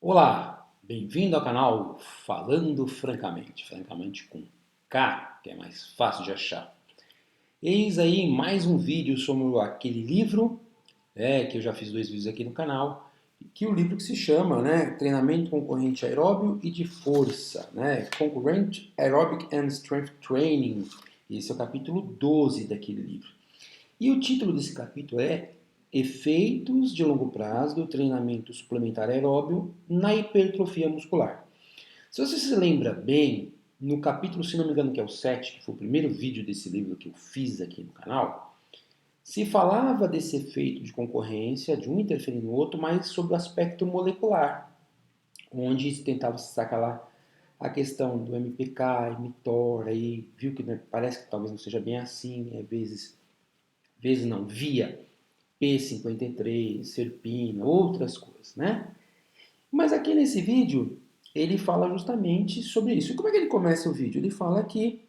Olá, bem-vindo ao canal Falando Francamente, francamente com K, que é mais fácil de achar. Eis aí mais um vídeo sobre aquele livro, que eu já fiz 2 vídeos aqui no canal, que o livro que se chama, Treinamento Concorrente Aeróbio e de Força, Concurrent Aerobic and Strength Training. Esse é o capítulo 12 daquele livro. E o título desse capítulo é Efeitos de longo prazo do treinamento suplementar aeróbio na hipertrofia muscular. Se você se lembra bem, no capítulo, se não me engano, que é o 7, que foi o primeiro vídeo desse livro que eu fiz aqui no canal, se falava desse efeito de concorrência, de um interferir no outro, mas sobre o aspecto molecular, onde se tentava sacar lá a questão do MPK, mTOR, aí viu que parece que talvez não seja bem assim, vezes não, via P53, serpina, outras coisas, né? Mas aqui nesse vídeo, ele fala justamente sobre isso. E como é que ele começa o vídeo? Ele fala que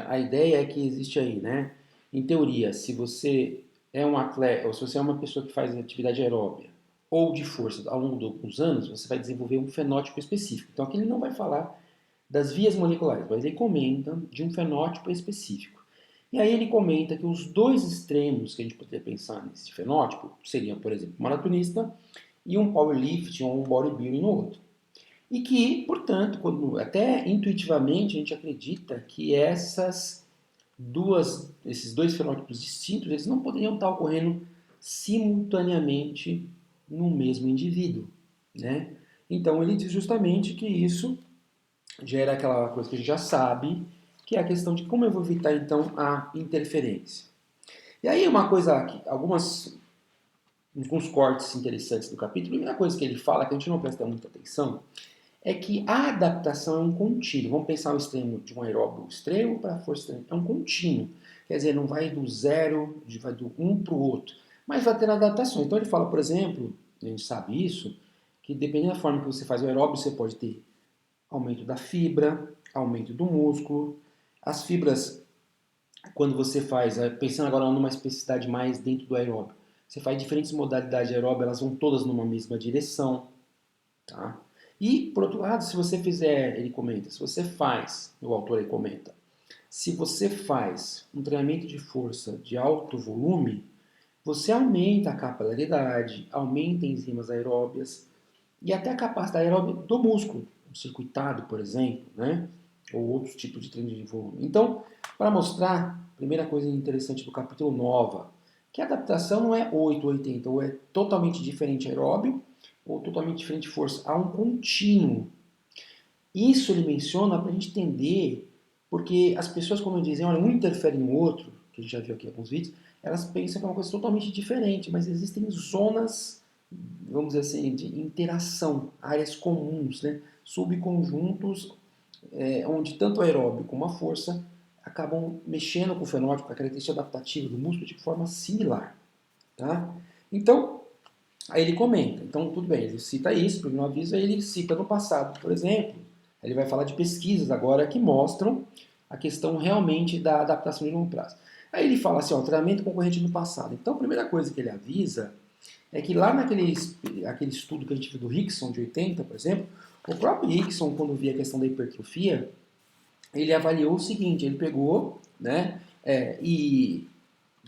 a ideia é que existe aí, né? Em teoria, se você é um atleta, ou se você é uma pessoa que faz atividade aeróbia ou de força ao longo de alguns anos, você vai desenvolver um fenótipo específico. Então aqui ele não vai falar das vias moleculares, mas ele comenta de um fenótipo específico. E aí ele comenta que os dois extremos que a gente poderia pensar nesse fenótipo seriam, por exemplo, um maratonista e um powerlifting ou um bodybuilding no outro. E que, portanto, até intuitivamente a gente acredita que esses dois fenótipos distintos, eles não poderiam estar ocorrendo simultaneamente no mesmo indivíduo, né? Então ele diz justamente que isso gera aquela coisa que a gente já sabe, que é a questão de como eu vou evitar então a interferência. E aí uma coisa, alguns cortes interessantes do capítulo, a primeira coisa que ele fala, que a gente não presta muita atenção, é que a adaptação é um contínuo. Vamos pensar o extremo de um aeróbio extremo para a força extrema. É um contínuo. Quer dizer, não vai do zero, vai do um para o outro. Mas vai ter adaptações. Então ele fala, por exemplo, a gente sabe isso, que dependendo da forma que você faz o aeróbio, você pode ter aumento da fibra, aumento do músculo. As fibras, quando você faz, pensando agora numa especificidade mais dentro do aeróbio, você faz diferentes modalidades de aeróbio, elas vão todas numa mesma direção, tá? E, por outro lado, se você fizer, ele comenta, se você faz, o autor aí comenta, se você faz um treinamento de força de alto volume, você aumenta a capilaridade, aumenta enzimas aeróbias e até a capacidade aeróbica do músculo, um circuitado, por exemplo, né? Ou outros tipos de treino de volume. Então, para mostrar, primeira coisa interessante do capítulo 9, que a adaptação não é 8 ou 80, ou é totalmente diferente aeróbio, ou totalmente diferente força. Há um contínuo. Isso ele menciona para a gente entender, porque as pessoas, como eu dizem, olha, um interfere no outro, que a gente já viu aqui em alguns vídeos, elas pensam que é uma coisa totalmente diferente, mas existem zonas, vamos dizer assim, de interação, áreas comuns, né? Subconjuntos, onde tanto a aeróbio como a força acabam mexendo com o fenótipo, com a característica adaptativa do músculo de forma similar. Tá? Então, aí ele comenta, então tudo bem, ele cita isso, porque no aviso, aí ele cita no passado, por exemplo, ele vai falar de pesquisas agora que mostram a questão realmente da adaptação de longo prazo. Aí ele fala assim, ó, treinamento concorrente no passado. Então a primeira coisa que ele avisa é que lá aquele estudo que a gente viu do Rickson, de 80, por exemplo, o próprio Rickson, quando via a questão da hipertrofia, ele avaliou o seguinte, ele pegou, né, e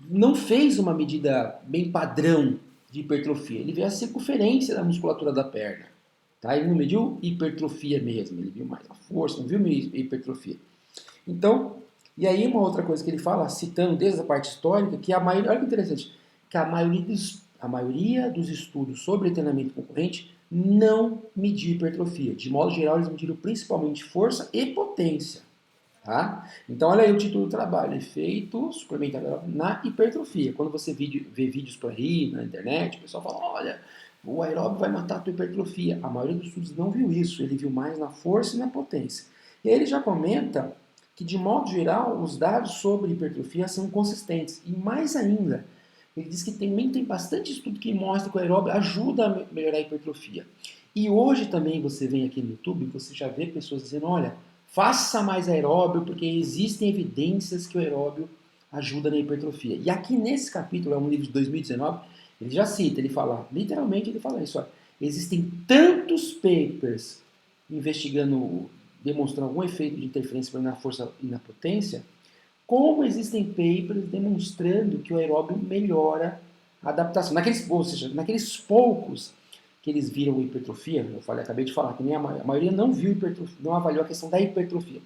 não fez uma medida bem padrão de hipertrofia, ele viu a circunferência da musculatura da perna. Tá? Ele não mediu hipertrofia mesmo, ele viu mais a força, não viu hipertrofia. Então, e aí uma outra coisa que ele fala, citando desde a parte histórica, que a maioria, olha que interessante, que a maioria dos estudos sobre treinamento concorrente não mediu hipertrofia. De modo geral, eles mediram principalmente força e potência. Tá? Então, olha aí o título do trabalho, efeito suplementar na hipertrofia. Quando você vê vídeos por aí na internet, o pessoal fala, olha, o aeróbio vai matar a tua hipertrofia. A maioria dos estudos não viu isso, ele viu mais na força e na potência. E aí ele já comenta que, de modo geral, os dados sobre hipertrofia são consistentes. E mais ainda, ele diz que também tem bastante estudo que mostra que o aeróbio ajuda a melhorar a hipertrofia. E hoje também você vem aqui no YouTube, você já vê pessoas dizendo, olha, faça mais aeróbio, porque existem evidências que o aeróbio ajuda na hipertrofia. E aqui nesse capítulo, é um livro de 2019, ele já cita, ele fala, literalmente ele fala isso, ó, existem tantos papers investigando, demonstrando algum efeito de interferência na força e na potência, como existem papers demonstrando que o aeróbio melhora a adaptação. Ou seja, naqueles poucos que eles viram hipertrofia, acabei de falar que nem a maioria não viu hipertrofia, não avaliou a questão da hipertrofia.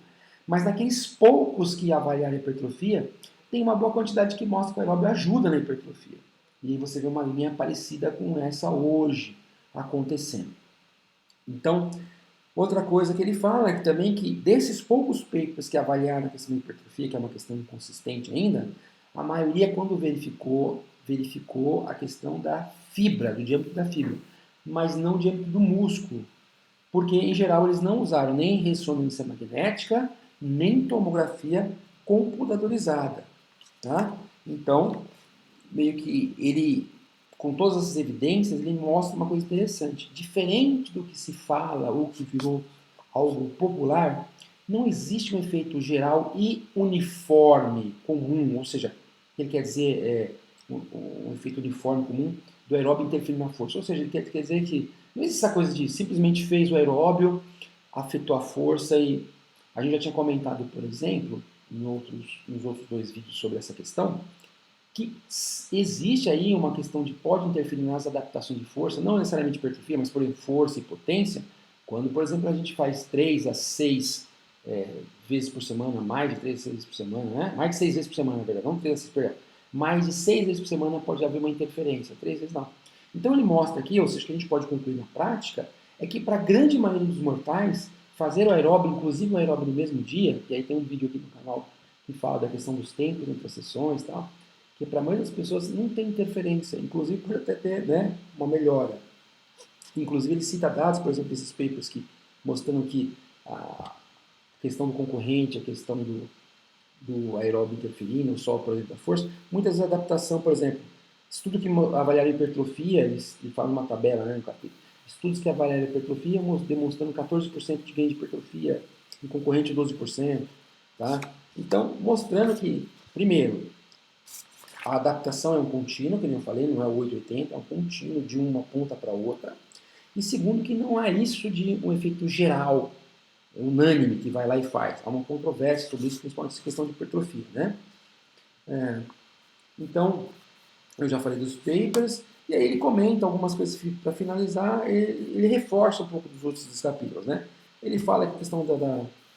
Mas naqueles poucos que avaliaram a hipertrofia, tem uma boa quantidade que mostra que o aeróbio ajuda na hipertrofia. E aí você vê uma linha parecida com essa hoje acontecendo. Então, outra coisa que ele fala é que também que desses poucos papers que avaliaram a questão da hipertrofia, que é uma questão inconsistente ainda, a maioria, quando verificou a questão da fibra, do diâmetro da fibra, mas não o diâmetro do músculo. Porque, em geral, eles não usaram nem ressonância magnética, nem tomografia computadorizada. Tá? Então, meio que ele, com todas essas evidências, ele mostra uma coisa interessante. Diferente do que se fala ou que virou algo popular, não existe um efeito geral e uniforme, comum, ou seja, ele quer dizer um efeito uniforme comum do aeróbio interferir na força. Ou seja, ele quer dizer que não existe essa coisa de simplesmente fez o aeróbio, afetou a força e a gente já tinha comentado, por exemplo, nos outros dois vídeos sobre essa questão, que existe aí uma questão de pode interferir nas adaptações de força, não necessariamente hipertrofia, mas por exemplo, força e potência, quando, por exemplo, a gente faz 3 a 6 vezes por semana, mais de 3 vezes por semana, né? Mais de 6 vezes por semana, na verdade, não 3 a 6 por semana. Mais de 6 vezes por semana pode haver uma interferência, 3 vezes não. Então ele mostra aqui, ou seja, que a gente pode concluir na prática, é que para a grande maioria dos mortais, fazer o aeróbio, inclusive o aeróbio no mesmo dia, e aí tem um vídeo aqui no canal que fala da questão dos tempos entre as sessões e tal, que para a maioria das pessoas não tem interferência, inclusive pode até ter, né, uma melhora. Inclusive ele cita dados, por exemplo, desses papers que mostrando que a questão do concorrente, a questão do aeróbio interferindo, só por exemplo da força, muitas vezes a adaptação, por exemplo, estudo que avaliaram hipertrofia, ele fala numa tabela, né, no capítulo, estudos que avaliaram hipertrofia demonstrando 14% de ganho de hipertrofia, em concorrente 12%, tá? Então, mostrando que, primeiro, a adaptação é um contínuo, que nem eu falei, não é o 880, é um contínuo de uma ponta para outra. E segundo, que não há isso de um efeito geral, unânime, que vai lá e faz. Há uma controvérsia sobre isso, principalmente essa questão de hipertrofia, né? Então, eu já falei dos papers, e aí ele comenta algumas coisas para finalizar, ele reforça um pouco dos outros capítulos, né? Ele fala que a questão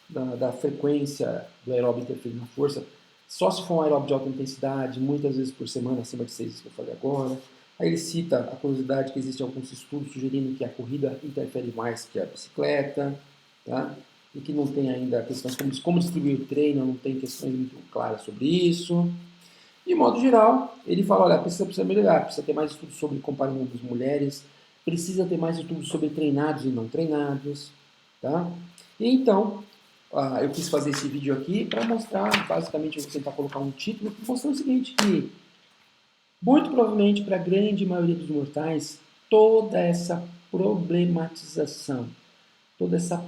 da frequência do aeróbio interferir na força, só se for um aeróbio de alta intensidade, muitas vezes por semana, acima de 6 que eu falei agora. Aí ele cita a curiosidade que existem alguns estudos sugerindo que a corrida interfere mais que a bicicleta, tá? E que não tem ainda questões como distribuir o treino, não tem questões muito claras sobre isso. De modo geral, ele fala, olha, precisa melhorar, precisa ter mais estudos sobre comparando as mulheres, precisa ter mais estudos sobre treinados e não treinados, tá? E então, eu quis fazer esse vídeo aqui para mostrar, basicamente eu vou tentar colocar um título mostrando o seguinte, que muito provavelmente para a grande maioria dos mortais, toda essa problematização, toda essa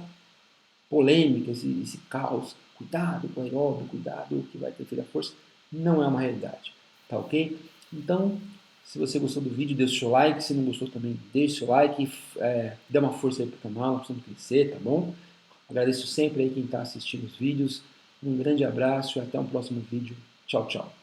polêmica, esse caos, cuidado com o aeróbio, cuidado que vai interferir a força, não é uma realidade, tá ok? Então, se você gostou do vídeo, deixa o seu like, se não gostou também, deixa o seu like, dê uma força aí pro canal, nós precisamos crescer, tá bom? Agradeço sempre aí quem está assistindo os vídeos, um grande abraço e até um próximo vídeo. Tchau, tchau.